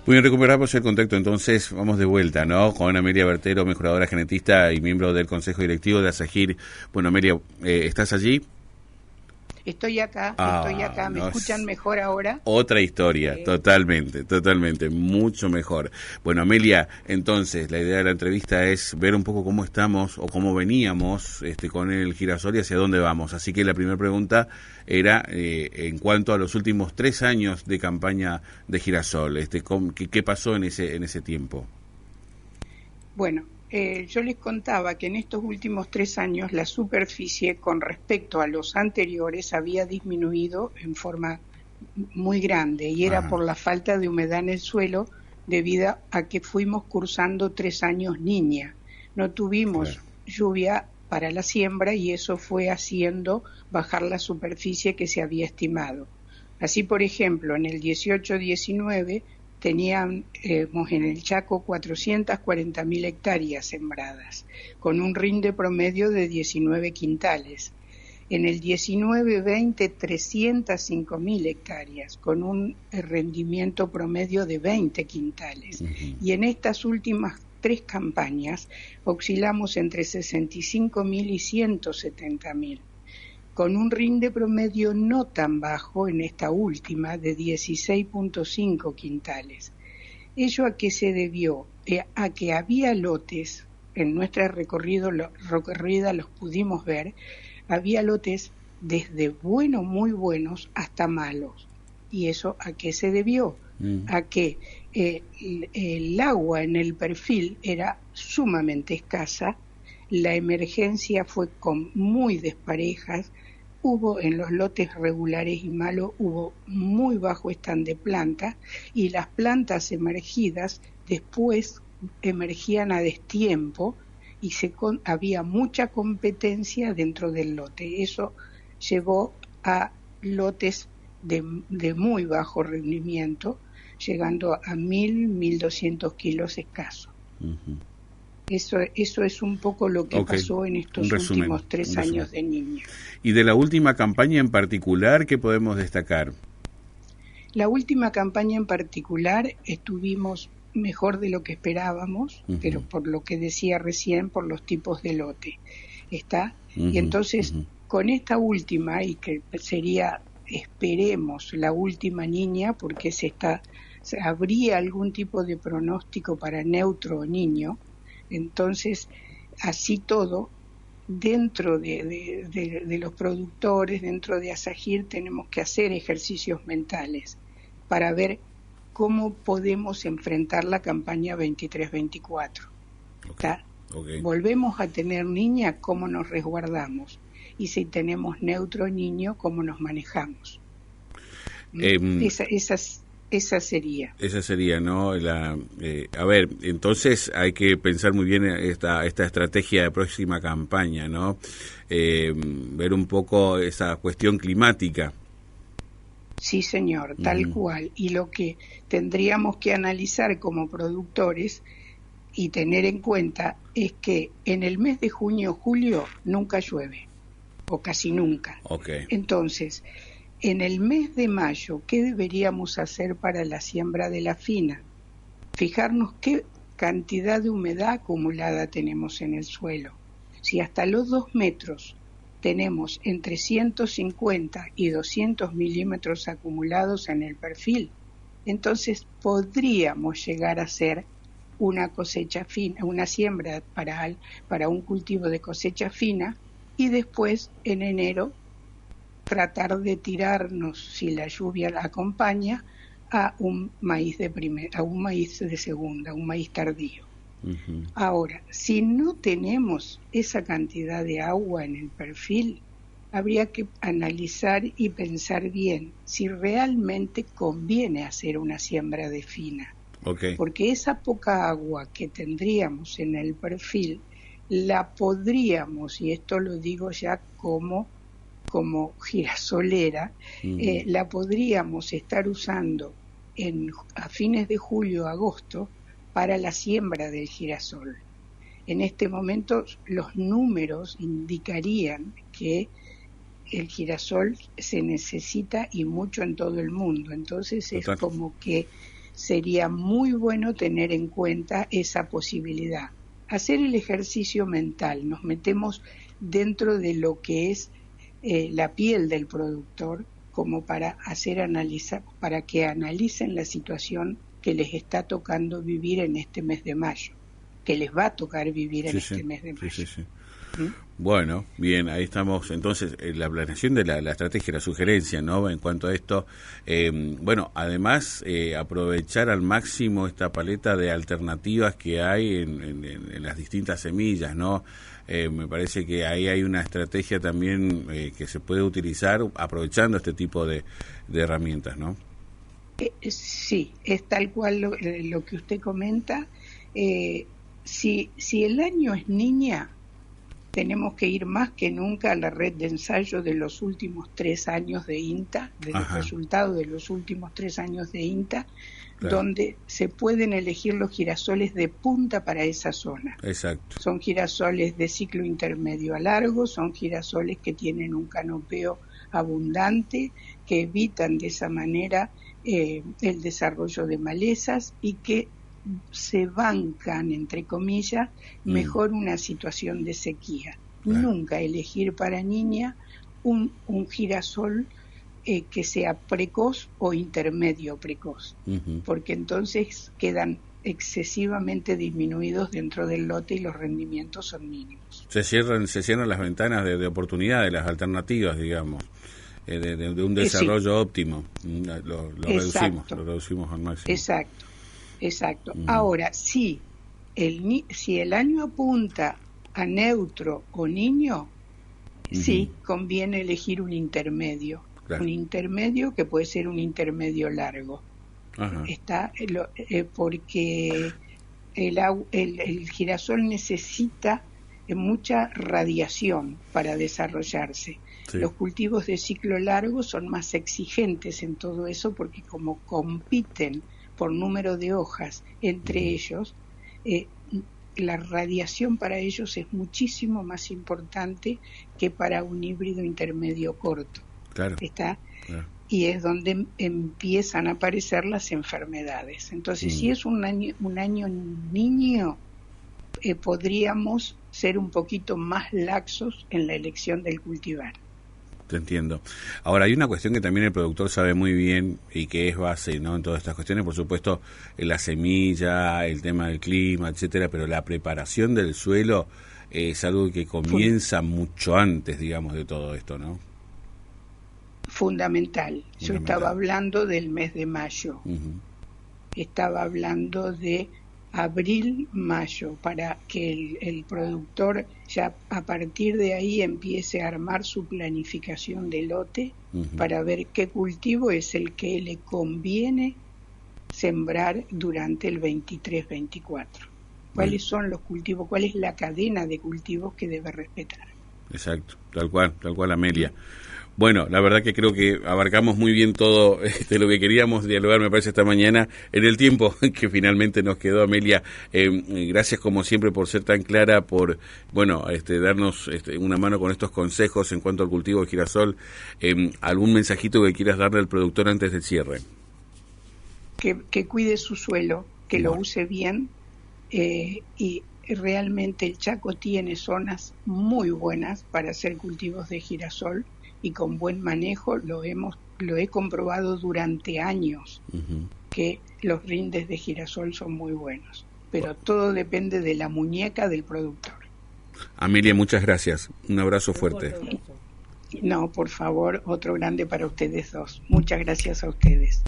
Muy bien, recuperamos el contacto, entonces vamos de vuelta, ¿no? Con Amelia Bertero, mejoradora genetista y miembro del Consejo Directivo de Asagir. Bueno, Amelia, ¿estás allí? Estoy acá. ¿Me No, escuchan mejor ahora? otra historia, totalmente, mucho mejor. Bueno, Amelia, entonces, la idea de la entrevista es ver un poco cómo estamos o cómo veníamos con el girasol y hacia dónde vamos. Así que la primera pregunta era en cuanto a los últimos 3 años de campaña de girasol. ¿Qué pasó en ese tiempo? Bueno, yo les contaba que en estos últimos 3 años la superficie con respecto a los anteriores había disminuido en forma muy grande y era por la falta de humedad en el suelo debido a que fuimos cursando 3 años niña. No tuvimos lluvia para la siembra y eso fue haciendo bajar la superficie que se había estimado. Así, por ejemplo, en el 18-19 teníamos en el Chaco 440.000 hectáreas sembradas, con un rinde promedio de 19 quintales. En el 19-20, 305.000 hectáreas, con un rendimiento promedio de 20 quintales. Y en estas últimas 3 campañas oscilamos entre 65.000 y 170.000. Con un rinde promedio no tan bajo en esta última de 16.5 quintales. ¿Ello a qué se debió? A que había lotes, en nuestra recorrida los pudimos ver, había lotes desde muy buenos hasta malos. ¿Y eso a qué se debió? A que el agua en el perfil era sumamente escasa, la emergencia fue con muy desparejas, hubo en los lotes regulares y malos, hubo muy bajo stand de planta y las plantas emergidas después emergían a destiempo y había mucha competencia dentro del lote. Eso llevó a lotes de muy bajo rendimiento, llegando a 1.200 kilos escasos. Eso es un poco lo que pasó en estos últimos 3 años de niña. ¿Y de la última campaña en particular qué podemos destacar? La última campaña en particular estuvimos mejor de lo que esperábamos, pero por lo que decía recién, por los tipos de lote. Y entonces, con esta última, y que sería, esperemos, la última niña, porque habría algún tipo de pronóstico para neutro o niño, entonces, así todo, dentro de los productores, dentro de Asagir, tenemos que hacer ejercicios mentales para ver cómo podemos enfrentar la campaña 23-24. Volvemos a tener niña, ¿cómo nos resguardamos? Y si tenemos neutro niño, ¿cómo nos manejamos? Esa sería, ¿no? A ver, entonces hay que pensar muy bien esta estrategia de próxima campaña, ¿no? Ver un poco esa cuestión climática. Sí, señor, tal cual. Y lo que tendríamos que analizar como productores y tener en cuenta es que en el mes de junio-julio nunca llueve, o casi nunca. Entonces, en el mes de mayo, ¿qué deberíamos hacer para la siembra de la fina? Fijarnos qué cantidad de humedad acumulada tenemos en el suelo. Si hasta los 2 metros tenemos entre 150 y 200 milímetros acumulados en el perfil, entonces podríamos llegar a hacer una cosecha fina, una siembra para un cultivo de cosecha fina y después en enero tratar de tirarnos, si la lluvia la acompaña, a un maíz de segunda, un maíz tardío. Ahora, si no tenemos esa cantidad de agua en el perfil, habría que analizar y pensar bien si realmente conviene hacer una siembra de fina. Porque esa poca agua que tendríamos en el perfil, la podríamos, y esto lo digo ya como girasolera, la podríamos estar usando a fines de julio, agosto, para la siembra del girasol. En este momento los números indicarían que el girasol se necesita y mucho en todo el mundo. Entonces es como que sería muy bueno tener en cuenta esa posibilidad. Hacer el ejercicio mental, nos metemos dentro de lo que es la piel del productor, como para para que analicen la situación que les está tocando vivir en este mes de mayo, que les va a tocar vivir en este mes de mayo. Sí. Bueno, bien, ahí estamos. Entonces, la planeación de la estrategia, la sugerencia, ¿no? En cuanto a esto, bueno, además, aprovechar al máximo esta paleta de alternativas que hay en las distintas semillas, ¿no? Me parece que ahí hay una estrategia también que se puede utilizar aprovechando este tipo de herramientas, ¿no? Sí, es tal cual lo que usted comenta. Si el año es niña, tenemos que ir más que nunca a la red de ensayo de los últimos 3 años de INTA, de los resultados de los últimos 3 años de INTA, claro, donde se pueden elegir los girasoles de punta para esa zona. Exacto. Son girasoles de ciclo intermedio a largo, son girasoles que tienen un canopeo abundante, que evitan de esa manera el desarrollo de malezas y que se bancan, entre comillas, mejor una situación de sequía. Nunca elegir para niña un girasol que sea precoz o intermedio precoz, porque entonces quedan excesivamente disminuidos dentro del lote y los rendimientos son mínimos. Se cierran las ventanas de oportunidad de las alternativas, digamos, de un desarrollo óptimo. Lo reducimos al máximo. Exacto. Ahora, si el año apunta a neutro o niño, sí, conviene elegir un intermedio. Claro. Un intermedio que puede ser un intermedio largo. Porque el girasol necesita mucha radiación para desarrollarse. Sí. Los cultivos de ciclo largo son más exigentes en todo eso porque como compiten por número de hojas entre ellos, la radiación para ellos es muchísimo más importante que para un híbrido intermedio corto. Claro. Y es donde empiezan a aparecer las enfermedades. Entonces, si es un año niño, podríamos ser un poquito más laxos en la elección del cultivar. Te entiendo. Ahora, hay una cuestión que también el productor sabe muy bien y que es base, ¿no?, en todas estas cuestiones, por supuesto, la semilla, el tema del clima, etcétera, pero la preparación del suelo es algo que comienza mucho antes, digamos, de todo esto, ¿no? Fundamental. Yo estaba hablando del mes de mayo. Estaba hablando de abril, mayo, para que el productor ya a partir de ahí empiece a armar su planificación de lote para ver qué cultivo es el que le conviene sembrar durante el 23-24. ¿Cuáles son los cultivos? ¿Cuál es la cadena de cultivos que debe respetar? Exacto, tal cual, Amelia. Bueno, la verdad que creo que abarcamos muy bien todo lo que queríamos dialogar, me parece, esta mañana, en el tiempo que finalmente nos quedó, Amelia. Gracias, como siempre, por ser tan clara, por darnos una mano con estos consejos en cuanto al cultivo de girasol. ¿Algún mensajito que quieras darle al productor antes del cierre? Que cuide su suelo, que lo use bien, y realmente el Chaco tiene zonas muy buenas para hacer cultivos de girasol, y con buen manejo lo he comprobado durante años, que los rindes de girasol son muy buenos, pero todo depende de la muñeca del productor. Amelia, muchas gracias, un abrazo fuerte. No, por favor, otro grande para ustedes dos. Muchas gracias a ustedes.